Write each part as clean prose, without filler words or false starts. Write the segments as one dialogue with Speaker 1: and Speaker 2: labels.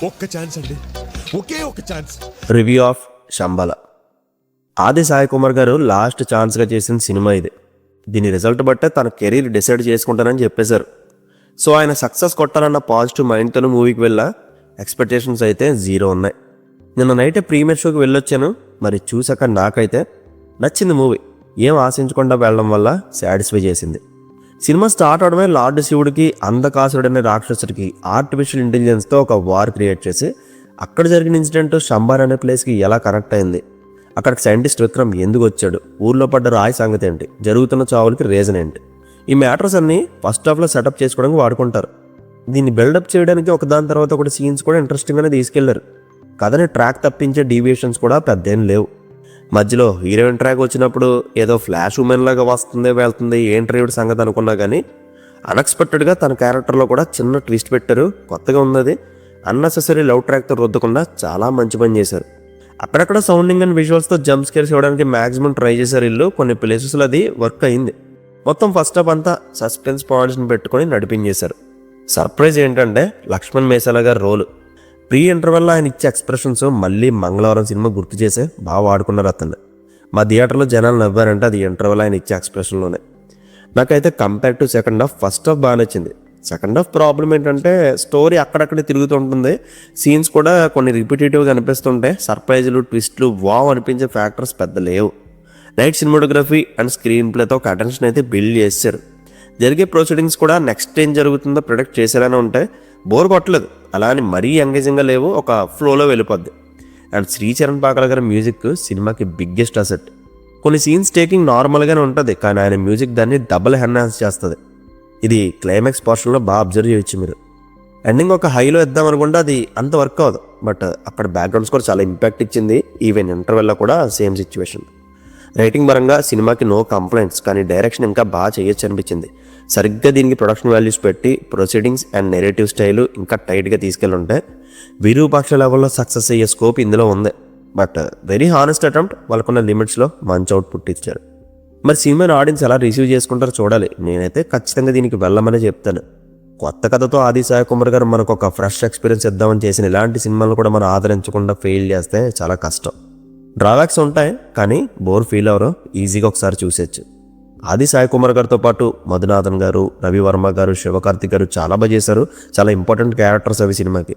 Speaker 1: ఒక్క ఛాన్స్ అండి, ఒకే ఒక ఛాన్స్.
Speaker 2: Review of Shambhala. ఆది సాయి కుమార్ గారు లాస్ట్ ఛాన్స్గా చేసిన సినిమా ఇది. దీని రిజల్ట్ బట్టే తన కెరీర్ డిసైడ్ చేసుకుంటానని చెప్పేశారు. సో ఆయన సక్సెస్ కొట్టాలన్న పాజిటివ్ మైండ్తో మూవీకి వెళ్ళా. ఎక్స్పెక్టేషన్స్ అయితే జీరో ఉన్నాయి. నిన్న నైటే ప్రీమియర్ షోకి వెళ్ళొచ్చాను. మరి చూసాక నాకైతే నచ్చింది మూవీ. ఏం ఆశించకుండా వెళ్ళడం వల్ల సాటిస్ఫై చేసింది. సినిమా స్టార్ట్ అవడమే లార్డ్ శివుడికి అంధకాసుడనే రాక్షసుడికి ఆర్టిఫిషియల్ ఇంటెలిజెన్స్తో ఒక వార్ క్రియేట్ చేసి అక్కడ జరిగిన ఇన్సిడెంట్ శంబార్ అనే ప్లేస్కి ఎలా కనెక్ట్ అయింది, అక్కడికి సైంటిస్ట్ విక్రమ్ ఎందుకు వచ్చాడు, ఊర్లో పడ్డ రాయి సంగతి ఏంటి, జరుగుతున్న చావులకి రీజన్ ఏంటి, ఈ మ్యాటర్స్ అన్నీ ఫస్ట్ హాఫ్లో సెటప్ చేసుకోవడానికి వాడుకుంటారు. దీన్ని బిల్డప్ చేయడానికి ఒకదాని తర్వాత ఒకటి సీన్స్ కూడా ఇంట్రెస్టింగ్గానే తీసుకెళ్లారు. కథని ట్రాక్ తప్పించే డీవియేషన్స్ కూడా పెద్దేం లేవు. మధ్యలో హీరోయిన్ ట్రాక్ వచ్చినప్పుడు ఏదో ఫ్లాష్ ఉమెన్ లాగా వస్తుంది వెళ్తుంది ఏంటి సంగతి అనుకున్నా కానీ అన్ఎక్స్పెక్టెడ్గా తన క్యారెక్టర్లో కూడా చిన్న ట్విస్ట్ పెట్టారు. కొత్తగా ఉన్నది. అన్నెసెసరీ లవ్ ట్రాక్తో రుద్దకుండా చాలా మంచి పని చేశారు. అక్కడక్కడ సౌండింగ్ అండ్ విజువల్స్తో జంప్ స్కేర్స్ ఇవ్వడానికి మ్యాక్సిమం ట్రై చేశారు ఇల్లు. కొన్ని ప్లేసెస్లో అది వర్క్ అయింది. మొత్తం ఫస్ట్ హాఫ్ అంతా సస్పెన్స్ పాయింట్స్ని పెట్టుకొని నడిపించేశారు. సర్ప్రైజ్ ఏంటంటే లక్ష్మణ్ మేసాల గారి రోలు. ప్రీ ఇంటర్వెల్లో ఆయన ఇచ్చే ఎక్స్ప్రెషన్స్ మళ్ళీ మంగళవారం సినిమా గుర్తు చేసే బాగా వాడుకున్నారు అతన్ని. మా థియేటర్లో జనాలు నవ్వారంటే అది ఇంటర్వెల్ ఆయన ఇచ్చే ఎక్స్ప్రెషన్లోనే. నాకైతే compare to second half first half బాగా నచ్చింది. సెకండ్ హాఫ్ ప్రాబ్లం ఏంటంటే స్టోరీ అక్కడక్కడే తిరుగుతుంటుంది. సీన్స్ కూడా కొన్ని రిపిటేటివ్గా అనిపిస్తుంటాయి. సర్ప్రైజులు ట్విస్ట్లు వావ్ అనిపించే ఫ్యాక్టర్స్ పెద్ద లేవు. నైట్ సినిమాటోగ్రఫీ అండ్ స్క్రీన్ ప్లేతో ఒక అటెన్షన్ అయితే బిల్డ్ చేశారు. జరిగే ప్రొసీడింగ్స్ కూడా నెక్స్ట్ ఏం జరుగుతుందో ప్రిడిక్ట్ చేసేలానే ఉంటాయి. బోర్ కొట్టలేదు, అలా అని మరీ ఎంగేజింగ్గా లేవు, ఒక ఫ్లోలో వెళ్ళిపోద్ది. అండ్ శ్రీచరణ్ పాకల గారి మ్యూజిక్ సినిమాకి బిగ్గెస్ట్ అసెట్. కొన్ని సీన్స్ టేకింగ్ నార్మల్గానే ఉంటుంది, కానీ ఆయన మ్యూజిక్ దాన్ని డబుల్ ఎన్హాన్స్ చేస్తుంది. ఇది క్లైమాక్స్ పోర్షన్లో బాగా అబ్జర్వ్ చేయొచ్చు మీరు. ఎండింగ్ ఒక హైలో ఇద్దాం అనుకుంటే అది అంత వర్క్ అవ్వదు. బట్ అక్కడ బ్యాక్గ్రౌండ్ స్కోర్ చాలా ఇంపాక్ట్ ఇచ్చింది. ఈవెన్ ఇంటర్వెల్లో కూడా సేమ్ సిచ్యువేషన్. రైటింగ్ పరంగా సినిమాకి నో కంప్లైంట్స్, కానీ డైరెక్షన్ ఇంకా బాగా చేయొచ్చు అనిపించింది. సరిగ్గా దీనికి ప్రొడక్షన్ వాల్యూస్ పెట్టి ప్రొసీడింగ్స్ అండ్ నెరేటివ్ స్టైలు ఇంకా టైట్గా తీసుకెళ్ళుంటే విరూపాక్ష లెవెల్లో సక్సెస్ అయ్యే స్కోప్ ఇందులో ఉంది. But very honest attempt. వాళ్ళకున్న లిమిట్స్లో మంచి అవుట్పుట్ ఇచ్చారు. మరి సినిమాని ఆడియన్స్ ఎలా రిసీవ్ చేసుకుంటారో చూడాలి. నేనైతే ఖచ్చితంగా దీనికి వెళ్ళమనే చెప్తాను. కొత్త కథతో ఆది సాయి కుమార్ గారు మనకు ఒక ఫ్రెష్ ఎక్స్పీరియన్స్ ఇద్దామని చేసిన ఇలాంటి సినిమాలు కూడా మనం ఆదరించకుండా ఫెయిల్ చేస్తే చాలా కష్టం. డ్రాబ్యాక్స్ ఉంటాయి, కానీ బోర్ ఫీల్ అవరు. ఈజీగా ఒకసారి చూసేయచ్చు. ఆది సాయి కుమార్ గారితో పాటు మధునాథన్ గారు, రవివర్మ గారు, శివకార్తిక్ గారు చాలా బాగా చేశారు. చాలా ఇంపార్టెంట్ క్యారెక్టర్స్ అవి సినిమాకి.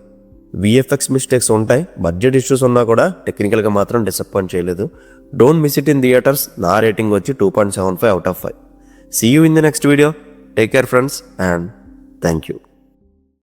Speaker 2: విఎఫ్ఎక్స్ మిస్టేక్స్ ఉంటాయి, బడ్జెట్ ఇష్యూస్ ఉన్నా కూడా టెక్నికల్గా మాత్రం డిసప్పాయింట్ చేయలేదు. Don't miss it in theatres. నా రేటింగ్ వచ్చి 2.75 out of 5. See you in the next video. Take care friends and thank you.